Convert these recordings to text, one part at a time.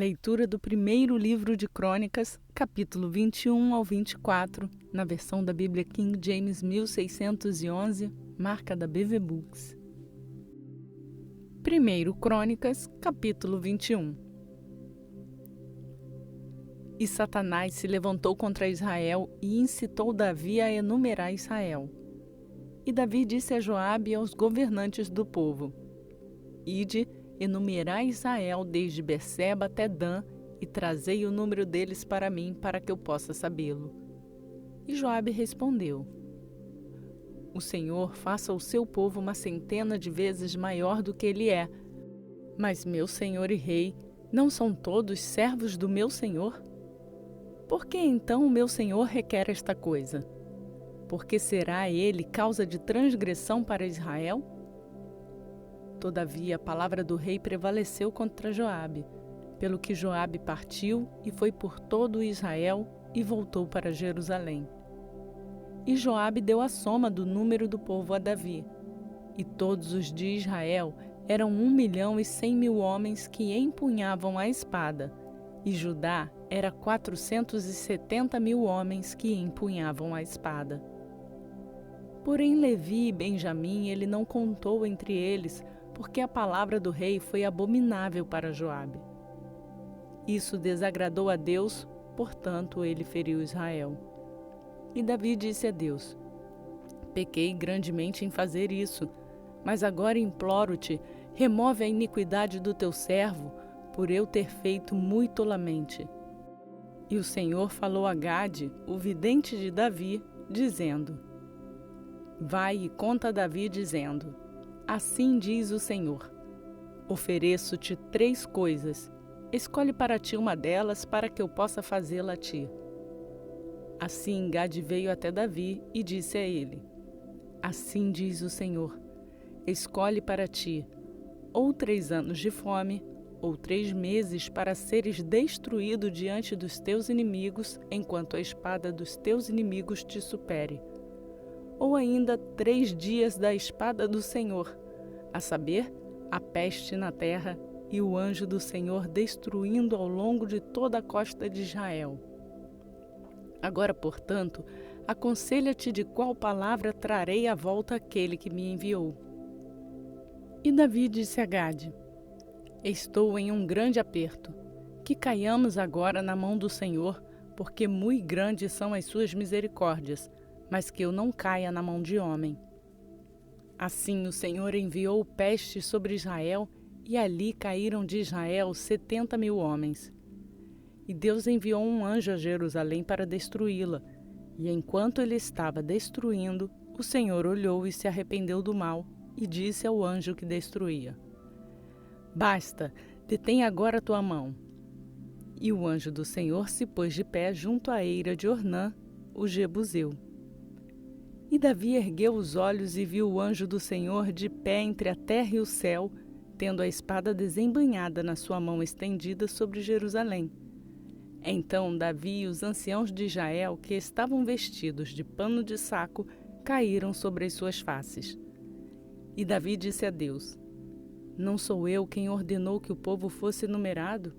Leitura do primeiro livro de Crônicas, capítulo 21 ao 24, na versão da Bíblia King James 1611, marca da BV Books. 1 Crônicas, capítulo 21. E Satanás se levantou contra Israel e incitou Davi a enumerar Israel. E Davi disse a Joabe e aos governantes do povo: Ide, enumerai Israel desde Berseba até Dan, e trazei o número deles para mim, para que eu possa sabê-lo. E Joabe respondeu: O Senhor faça o seu povo 100 de vezes maior do que ele é. Mas meu senhor e rei, não são todos servos do meu senhor? Por que então o meu senhor requer esta coisa? Porque será ele causa de transgressão para Israel? Todavia a palavra do rei prevaleceu contra Joabe, pelo que Joabe partiu e foi por todo Israel e voltou para Jerusalém. E Joabe deu a soma do número do povo a Davi. E todos os de Israel eram 1.100.000 homens que empunhavam a espada, e Judá era 470.000 homens que empunhavam a espada. Porém Levi e Benjamim ele não contou entre eles, porque a palavra do rei foi abominável para Joabe. Isso desagradou a Deus, portanto ele feriu Israel. E Davi disse a Deus: Pequei grandemente em fazer isso, mas agora imploro-te, remove a iniquidade do teu servo, por eu ter feito muito tolamente. E o Senhor falou a Gade, o vidente de Davi, dizendo: Vai e conta a Davi, dizendo: Assim diz o Senhor: Ofereço-te 3 coisas, escolhe para ti uma delas, para que eu possa fazê-la a ti. Assim Gade veio até Davi e disse a ele: Assim diz o Senhor: Escolhe para ti ou 3 anos de fome, ou 3 meses para seres destruído diante dos teus inimigos, enquanto a espada dos teus inimigos te supere. Ou ainda 3 dias da espada do Senhor, a saber, a peste na terra e o anjo do Senhor destruindo ao longo de toda a costa de Israel. Agora, portanto, aconselha-te de qual palavra trarei à volta aquele que me enviou. E Davi disse a Gade: Estou em um grande aperto, que caiamos agora na mão do Senhor, porque muito grandes são as suas misericórdias, mas que eu não caia na mão de homem. Assim o Senhor enviou peste sobre Israel, e ali caíram de Israel 70.000 homens. E Deus enviou um anjo a Jerusalém para destruí-la, e enquanto ele estava destruindo, o Senhor olhou e se arrependeu do mal, e disse ao anjo que destruía: Basta, detém agora tua mão. E o anjo do Senhor se pôs de pé junto à eira de Ornã, o Jebuseu. E Davi ergueu os olhos e viu o anjo do Senhor de pé entre a terra e o céu, tendo a espada desembainhada na sua mão estendida sobre Jerusalém. Então Davi e os anciãos de Israel, que estavam vestidos de pano de saco, caíram sobre as suas faces. E Davi disse a Deus: Não sou eu quem ordenou que o povo fosse numerado?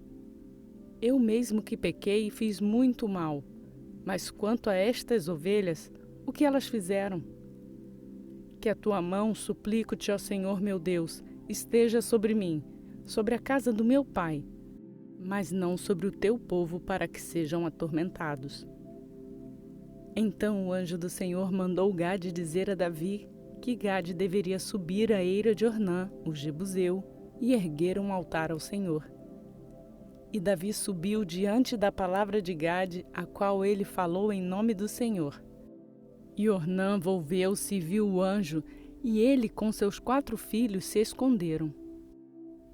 Eu mesmo que pequei e fiz muito mal. Mas quanto a estas ovelhas, o que elas fizeram? Que a tua mão, suplico-te ao Senhor meu Deus, esteja sobre mim, sobre a casa do meu pai, mas não sobre o teu povo, para que sejam atormentados. Então o anjo do Senhor mandou Gade dizer a Davi que Gade deveria subir à eira de Ornã, o Jebuseu, e erguer um altar ao Senhor. E Davi subiu diante da palavra de Gade, a qual ele falou em nome do Senhor. E Ornã volveu-se e viu o anjo, e ele com seus 4 filhos se esconderam.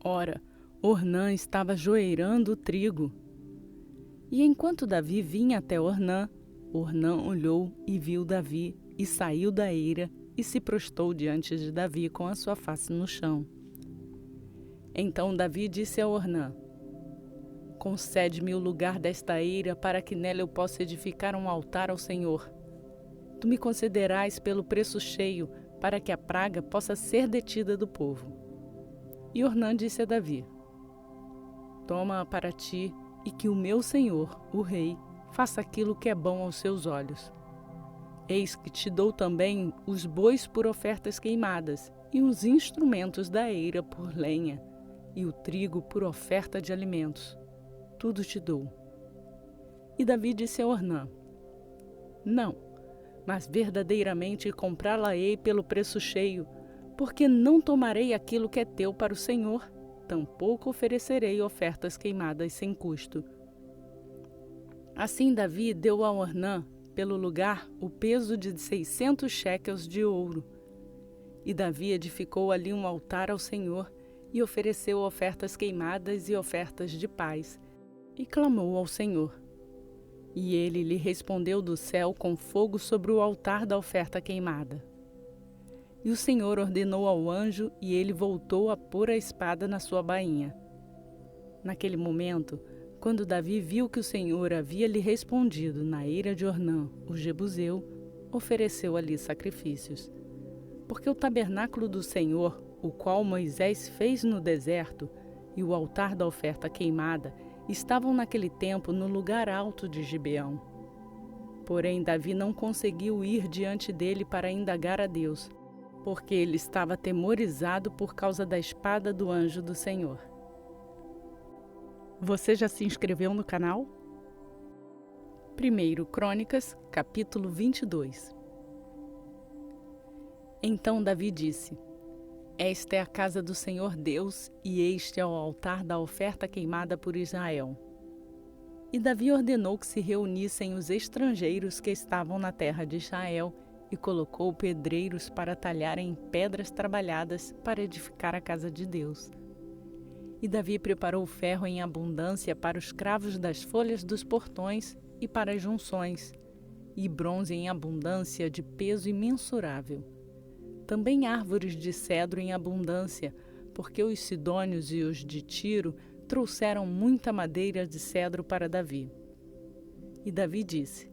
Ora, Ornã estava joeirando o trigo. E enquanto Davi vinha até Ornã, Ornã olhou e viu Davi, e saiu da eira, e se prostrou diante de Davi com a sua face no chão. Então Davi disse a Ornã: Concede-me o lugar desta eira, para que nela eu possa edificar um altar ao Senhor. Tu me concederás pelo preço cheio, para que a praga possa ser detida do povo. E Ornã disse a Davi: toma-a para ti, e que o meu senhor, o rei, faça aquilo que é bom aos seus olhos. Eis que te dou também os bois por ofertas queimadas, e os instrumentos da eira por lenha, e o trigo por oferta de alimentos. Tudo te dou. E Davi disse a Ornã: Não, mas verdadeiramente comprá-la-ei pelo preço cheio, porque não tomarei aquilo que é teu para o Senhor, tampouco oferecerei ofertas queimadas sem custo. Assim Davi deu a Ornã, pelo lugar, o peso de 600 shekels de ouro. E Davi edificou ali um altar ao Senhor, e ofereceu ofertas queimadas e ofertas de paz, e clamou ao Senhor. E ele lhe respondeu do céu com fogo sobre o altar da oferta queimada. E o Senhor ordenou ao anjo, e ele voltou a pôr a espada na sua bainha. Naquele momento, quando Davi viu que o Senhor havia lhe respondido na eira de Ornã, o jebuseu, ofereceu ali sacrifícios. Porque o tabernáculo do Senhor, o qual Moisés fez no deserto, e o altar da oferta queimada, estavam naquele tempo no lugar alto de Gibeão. Porém, Davi não conseguiu ir diante dele para indagar a Deus, porque ele estava atemorizado por causa da espada do anjo do Senhor. Você já se inscreveu no canal? 1 Crônicas, capítulo 22. Então Davi disse: Esta é a casa do Senhor Deus, e este é o altar da oferta queimada por Israel. E Davi ordenou que se reunissem os estrangeiros que estavam na terra de Israel, e colocou pedreiros para talharem pedras trabalhadas para edificar a casa de Deus. E Davi preparou ferro em abundância para os cravos das folhas dos portões e para as junções, e bronze em abundância de peso imensurável. Também árvores de cedro em abundância, porque os sidônios e os de Tiro trouxeram muita madeira de cedro para Davi. E Davi disse: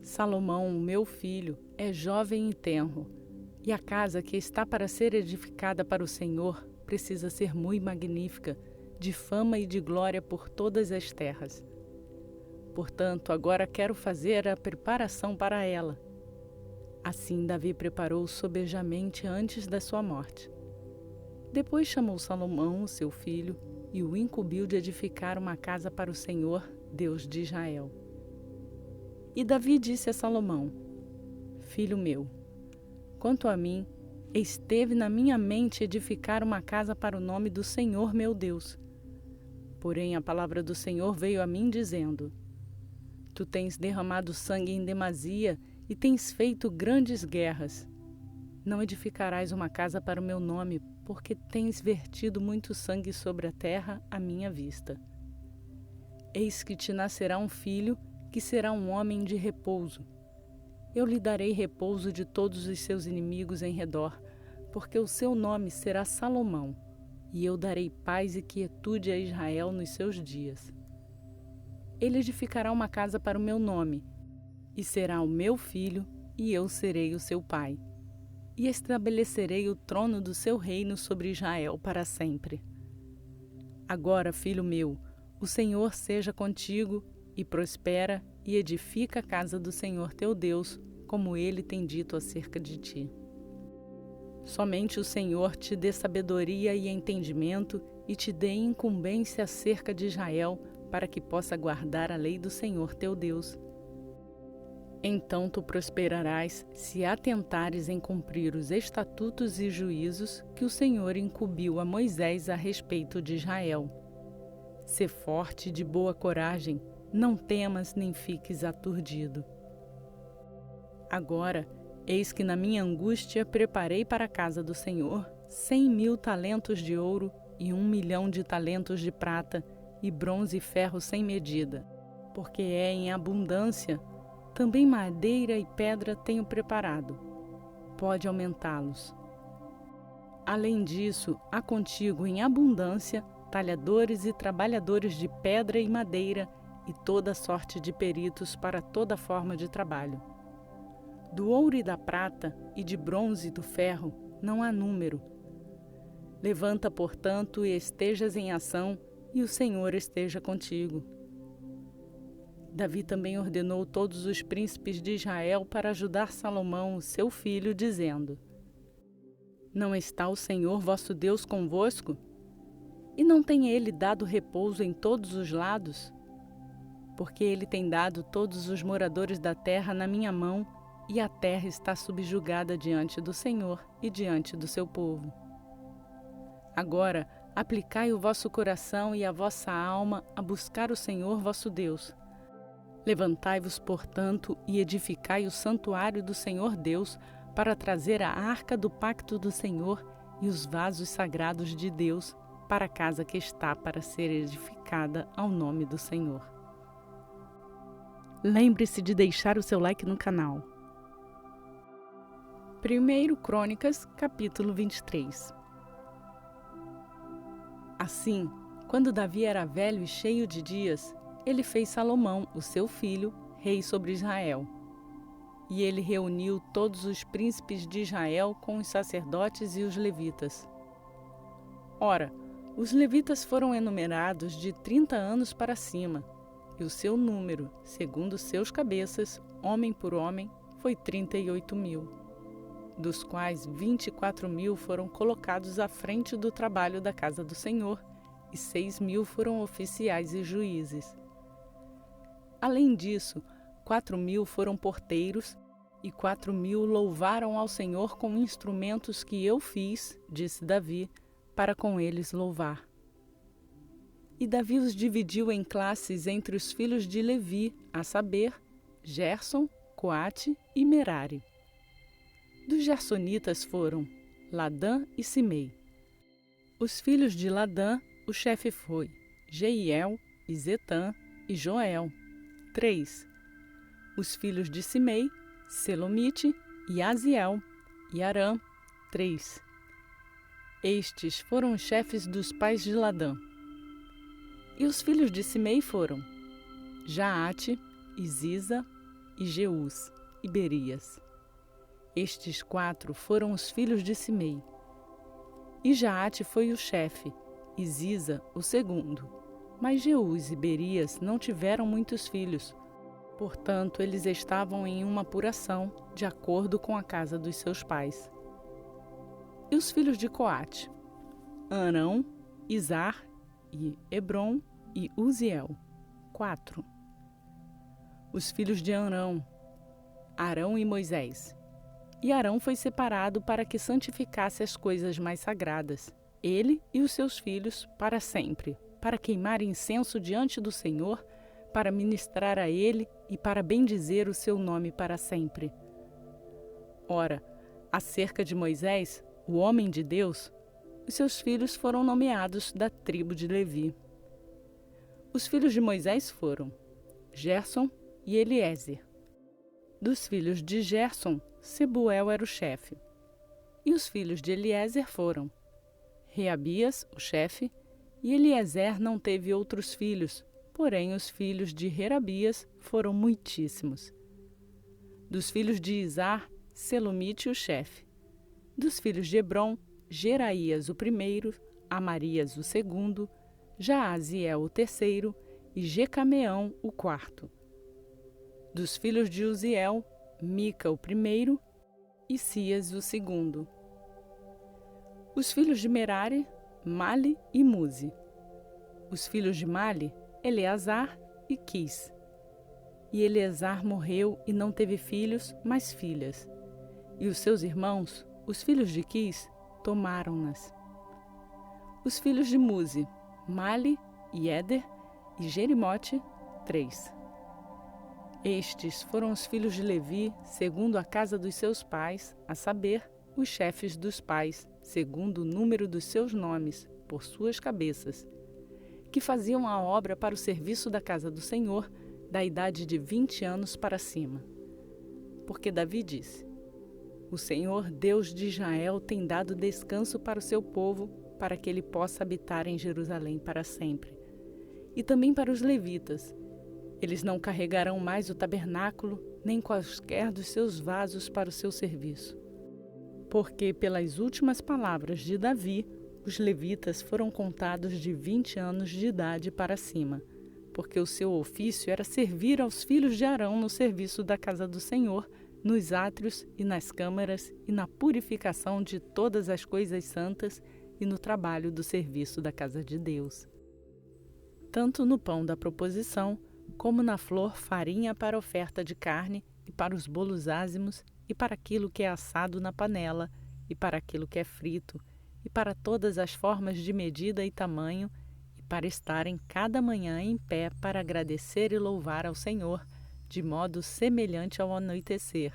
Salomão, o meu filho, é jovem e tenro, e a casa que está para ser edificada para o Senhor precisa ser muito magnífica, de fama e de glória por todas as terras. Portanto, agora quero fazer a preparação para ela. Assim Davi preparou sobejamente antes da sua morte. Depois chamou Salomão, seu filho, e o incumbiu de edificar uma casa para o Senhor, Deus de Israel. E Davi disse a Salomão: Filho meu, quanto a mim, esteve na minha mente edificar uma casa para o nome do Senhor meu Deus. Porém a palavra do Senhor veio a mim dizendo: Tu tens derramado sangue em demasia e tens feito grandes guerras. Não edificarás uma casa para o meu nome, porque tens vertido muito sangue sobre a terra à minha vista. Eis que te nascerá um filho, que será um homem de repouso. Eu lhe darei repouso de todos os seus inimigos em redor, porque o seu nome será Salomão, e eu darei paz e quietude a Israel nos seus dias. Ele edificará uma casa para o meu nome, e será o meu filho, e eu serei o seu pai. E estabelecerei o trono do seu reino sobre Israel para sempre. Agora, filho meu, o Senhor seja contigo, e prospera, e edifica a casa do Senhor teu Deus, como ele tem dito acerca de ti. Somente o Senhor te dê sabedoria e entendimento, e te dê incumbência acerca de Israel, para que possa guardar a lei do Senhor teu Deus. Então tu prosperarás, se atentares em cumprir os estatutos e juízos que o Senhor incumbiu a Moisés a respeito de Israel. Sê forte e de boa coragem, não temas nem fiques aturdido. Agora, eis que na minha angústia preparei para a casa do Senhor 100.000 talentos de ouro e 1.000.000 de talentos de prata, e bronze e ferro sem medida, porque é em abundância. Também madeira e pedra tenho preparado. Pode aumentá-los. Além disso, há contigo em abundância talhadores e trabalhadores de pedra e madeira, e toda sorte de peritos para toda forma de trabalho. Do ouro e da prata, e de bronze e do ferro, não há número. Levanta, portanto, e estejas em ação, e o Senhor esteja contigo. Davi também ordenou todos os príncipes de Israel para ajudar Salomão, seu filho, dizendo: Não está o Senhor vosso Deus convosco? E não tem ele dado repouso em todos os lados? Porque ele tem dado todos os moradores da terra na minha mão, e a terra está subjugada diante do Senhor e diante do seu povo. Agora, aplicai o vosso coração e a vossa alma a buscar o Senhor vosso Deus. Levantai-vos, portanto, e edificai o santuário do Senhor Deus, para trazer a arca do pacto do Senhor e os vasos sagrados de Deus para a casa que está para ser edificada ao nome do Senhor. Lembre-se de deixar o seu like no canal. 1 Crônicas, capítulo 23. Assim, quando Davi era velho e cheio de dias, ele fez Salomão, o seu filho, rei sobre Israel. E ele reuniu todos os príncipes de Israel com os sacerdotes e os levitas. Ora, os levitas foram enumerados de 30 anos para cima, e o seu número, segundo seus cabeças, homem por homem, foi 38.000, dos quais 24.000 foram colocados à frente do trabalho da casa do Senhor, e 6.000 foram oficiais e juízes. Além disso, 4.000 foram porteiros, e 4.000 louvaram ao Senhor com instrumentos que eu fiz, disse Davi, para com eles louvar. E Davi os dividiu em classes entre os filhos de Levi, a saber, Gerson, Coate e Merari. Dos gersonitas foram Ladã e Simei. Os filhos de Ladã, o chefe foi Jeiel, e Zetã e Joel, 3. Os filhos de Simei, Selomite e Aziel, e Arã, 3. Estes foram os chefes dos pais de Ladã. E os filhos de Simei foram Jaate, e Ziza, e Jeús, e Berias. Estes 4 foram os filhos de Simei. E Jaate foi o chefe, e Ziza o segundo. Mas Jeús e Berias não tiveram muitos filhos. Portanto, eles estavam em uma apuração, de acordo com a casa dos seus pais. E os filhos de Coate? Arão, Izar, e Hebron e Uziel, 4. Os filhos de Arão, Arão e Moisés. E Arão foi separado para que santificasse as coisas mais sagradas, ele e os seus filhos, para sempre, para queimar incenso diante do Senhor, para ministrar a ele e para bendizer o seu nome para sempre. Ora, acerca de Moisés, o homem de Deus, os seus filhos foram nomeados da tribo de Levi. Os filhos de Moisés foram Gerson e Eliezer. Dos filhos de Gerson, Sebuel era o chefe. E os filhos de Eliezer foram Reabias, o chefe, e Eliezer não teve outros filhos, porém os filhos de Reabias foram muitíssimos. Dos filhos de Izar, Selomite, o chefe. Dos filhos de Hebron, Jeraías o primeiro, Amarias o segundo, Jaaziel o terceiro e Jecameão o quarto. Dos filhos de Uziel, Mica o primeiro e Cias o segundo. Os filhos de Merari, Mali e Muzi. Os filhos de Mali, Eleazar e Quis. E Eleazar morreu e não teve filhos, mas filhas. E os seus irmãos, os filhos de Quis, tomaram-nas. Os filhos de Muzi, Mali e Éder e Jerimote, 3. Estes foram os filhos de Levi, segundo a casa dos seus pais, a saber, os chefes dos pais, segundo o número dos seus nomes, por suas cabeças, que faziam a obra para o serviço da casa do Senhor, da idade de 20 anos para cima. Porque Davi disse: O Senhor, Deus de Israel, tem dado descanso para o seu povo, para que ele possa habitar em Jerusalém para sempre. E também para os levitas. Eles não carregarão mais o tabernáculo, nem quaisquer dos seus vasos para o seu serviço. Porque, pelas últimas palavras de Davi, Os levitas foram contados de 20 anos de idade para cima, porque o seu ofício era servir aos filhos de Arão no serviço da casa do Senhor, nos átrios e nas câmaras e na purificação de todas as coisas santas e no trabalho do serviço da casa de Deus. Tanto no pão da proposição, como na flor farinha para oferta de carne e para os bolos ázimos e para aquilo que é assado na panela e para aquilo que é frito e para todas as formas de medida e tamanho e para estarem cada manhã em pé para agradecer e louvar ao Senhor de modo semelhante ao anoitecer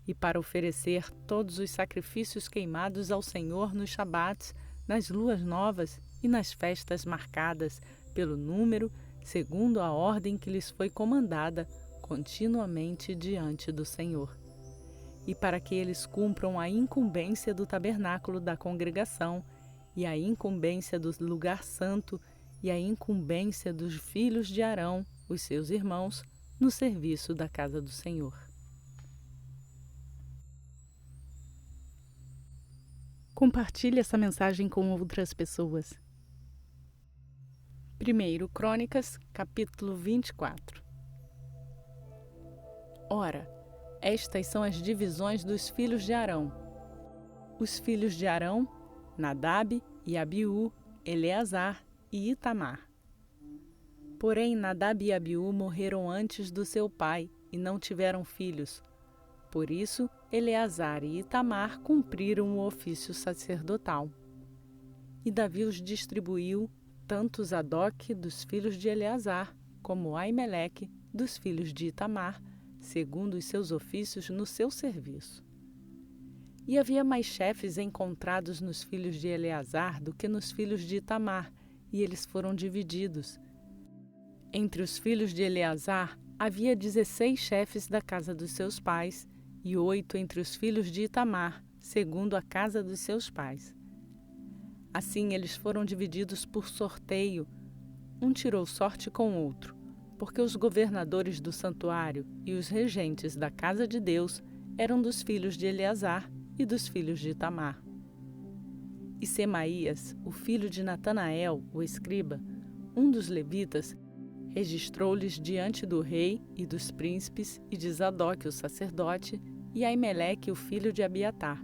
e para oferecer todos os sacrifícios queimados ao Senhor nos shabates, nas luas novas e nas festas marcadas pelo número, segundo a ordem que lhes foi comandada, continuamente diante do Senhor. E para que eles cumpram a incumbência do tabernáculo da congregação, e a incumbência do lugar santo, e a incumbência dos filhos de Arão, os seus irmãos, no serviço da casa do Senhor. Compartilhe essa mensagem com outras pessoas. 1 Crônicas, capítulo 24. Ora, estas são as divisões dos filhos de Arão. Os filhos de Arão, Nadab e Abiú, Eleazar e Itamar. Porém, Nadab e Abiú morreram antes do seu pai e não tiveram filhos. Por isso, Eleazar e Itamar cumpriram o ofício sacerdotal. E Davi os distribuiu, tanto Zadok dos filhos de Eleazar, como Aimeleque dos filhos de Itamar, segundo os seus ofícios no seu serviço. E havia mais chefes encontrados nos filhos de Eleazar do que nos filhos de Itamar, e eles foram divididos. Entre os filhos de Eleazar havia 16 chefes da casa dos seus pais, e 8 entre os filhos de Itamar, segundo a casa dos seus pais. Assim eles foram divididos por sorteio, um tirou sorte com o outro, porque os governadores do santuário e os regentes da casa de Deus eram dos filhos de Eleazar e dos filhos de Itamar. E Semaías, o filho de Natanael, o escriba, um dos levitas, registrou-lhes diante do rei e dos príncipes e de Zadok, o sacerdote, e Aimeleque, o filho de Abiatar,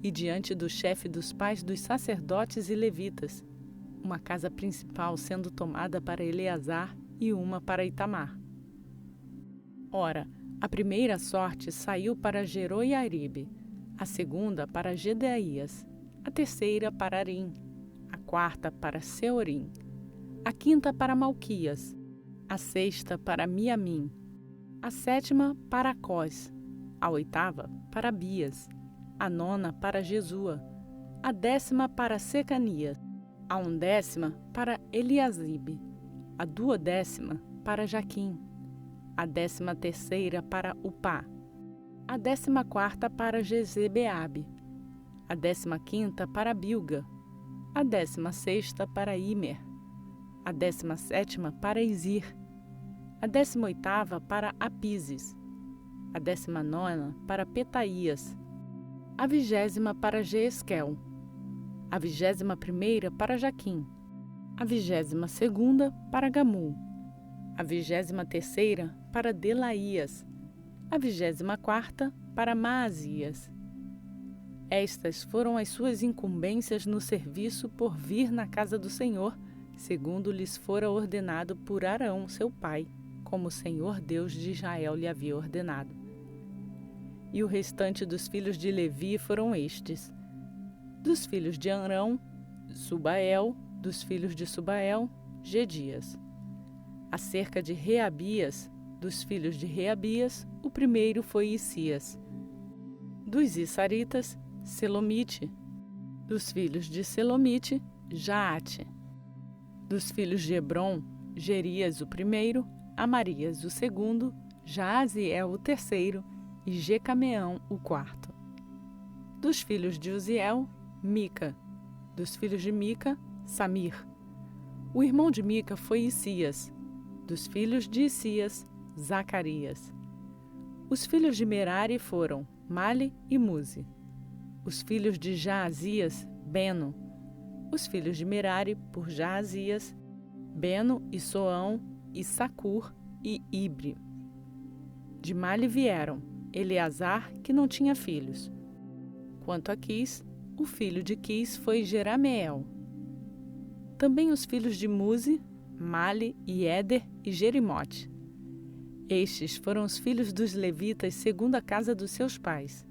e diante do chefe dos pais dos sacerdotes e levitas, uma casa principal sendo tomada para Eleazar e uma para Itamar. Ora, a primeira sorte saiu para Jeroiaribe, a segunda para Gedaías, a terceira para Arim, a quarta para Seorim, a quinta para Malquias, a sexta para Miamim, a sétima para Acós, a oitava para Abias, a nona para Jesua, a 10ª para Secanias, a 11ª para Eliasibe, a 12ª para Jaquim, a 13ª para Upá, a 14ª para Jezebeabe, a 15ª para Bilga, a 16ª para Imer, a 17ª para Izir, a 18ª para Apises, a 19ª para Petaías, a 20ª para Jeesquel, a 21ª para Jaquim, a 22ª para Gamul, a 23ª para Delaías, a 24ª para Maasias. Estas foram as suas incumbências no serviço por vir na casa do Senhor, segundo lhes fora ordenado por Arão, seu pai, como o Senhor Deus de Israel lhe havia ordenado. E o restante dos filhos de Levi foram estes: dos filhos de Arão, Subael; dos filhos de Subael, Gedias. Acerca de Reabias, dos filhos de Reabias, o primeiro foi Isias. Dos Issaritas, Selomite; dos filhos de Selomite, Jaate. Dos filhos de Hebron, Gerias o primeiro, Amarias o segundo, Jaaziel o terceiro e Jecameão o quarto. Dos filhos de Uziel, Mica; dos filhos de Mica, Samir. O irmão de Mica foi Issias; dos filhos de Issias, Zacarias. Os filhos de Merari foram Mali e Muzi. Os filhos de Jaazias, Beno. Os filhos de Merari, por Jaazias, Beno e Soão, e Sacur e Ibre. De Mali vieram Eleazar, que não tinha filhos. Quanto a Quis, o filho de Quis foi Jerameel. Também os filhos de Muzi, Mali e Éder e Jerimote. Estes foram os filhos dos levitas segundo a casa dos seus pais.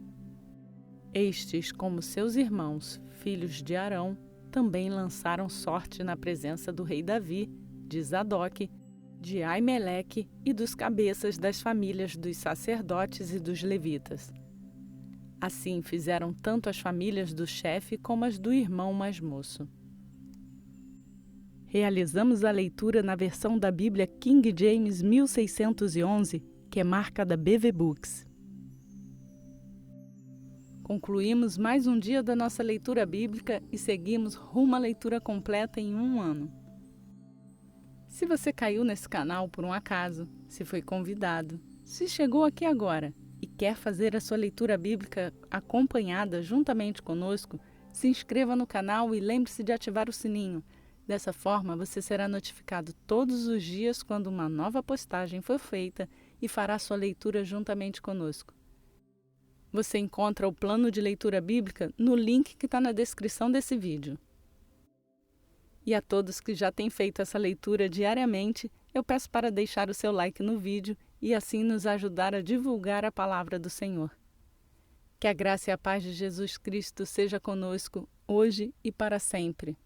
Estes, como seus irmãos, filhos de Arão, também lançaram sorte na presença do rei Davi, de Zadoque, de Aimeleque e dos cabeças das famílias dos sacerdotes e dos levitas. Assim fizeram tanto as famílias do chefe como as do irmão mais moço. Realizamos a leitura na versão da Bíblia King James 1611, que é marca da BV Books. Concluímos mais um dia da nossa leitura bíblica e seguimos rumo à leitura completa em um ano. Se você caiu nesse canal por um acaso, se foi convidado, se chegou aqui agora e quer fazer a sua leitura bíblica acompanhada juntamente conosco, se inscreva no canal e lembre-se de ativar o sininho. Dessa forma, você será notificado todos os dias quando uma nova postagem for feita e fará sua leitura juntamente conosco. Você encontra o plano de leitura bíblica no link que está na descrição desse vídeo. E a todos que já têm feito essa leitura diariamente, eu peço para deixar o seu like no vídeo e assim nos ajudar a divulgar a palavra do Senhor. Que a graça e a paz de Jesus Cristo seja conosco, hoje e para sempre.